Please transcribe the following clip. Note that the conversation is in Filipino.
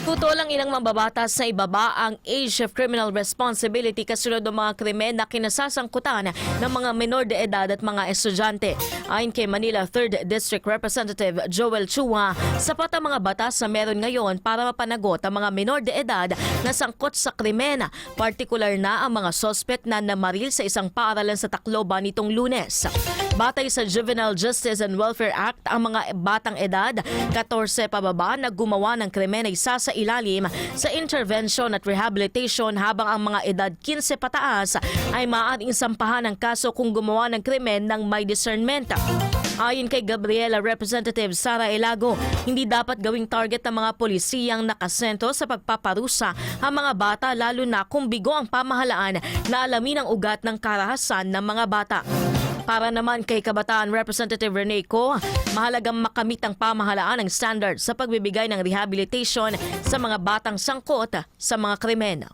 Putol ang ilang mambabatas na ibaba ang age of criminal responsibility kasunod ng mga krimen na kinasasangkutan ng mga menor de edad at mga estudyante. Ayon kay Manila 3rd District Representative Joel Chua, sapat ang mga batas na meron ngayon para mapanagot ang mga menor de edad na sangkot sa krimen, partikular na ang mga sospek na namaril sa isang paaralan sa Tacloban nitong Lunes. Batay sa Juvenile Justice and Welfare Act, ang mga batang edad 14 pababa na gumawa ng krimen ay sa ilalim sa intervention at rehabilitation, habang ang mga edad 15 pataas ay maaaring sampahan ng kaso kung gumawa ng krimen ng may discernment. Ayon kay Gabriela Representative Sara Elago, hindi dapat gawing target ng mga polisiyang nakasento sa pagpaparusa ang mga bata, lalo na kung bigo ang pamahalaan na alamin ang ugat ng karahasan ng mga bata. Para naman kay Kabataan Representative Rene Co, mahalagang makamit ang pamahalaan ng standard sa pagbibigay ng rehabilitation sa mga batang sangkot sa mga krimen.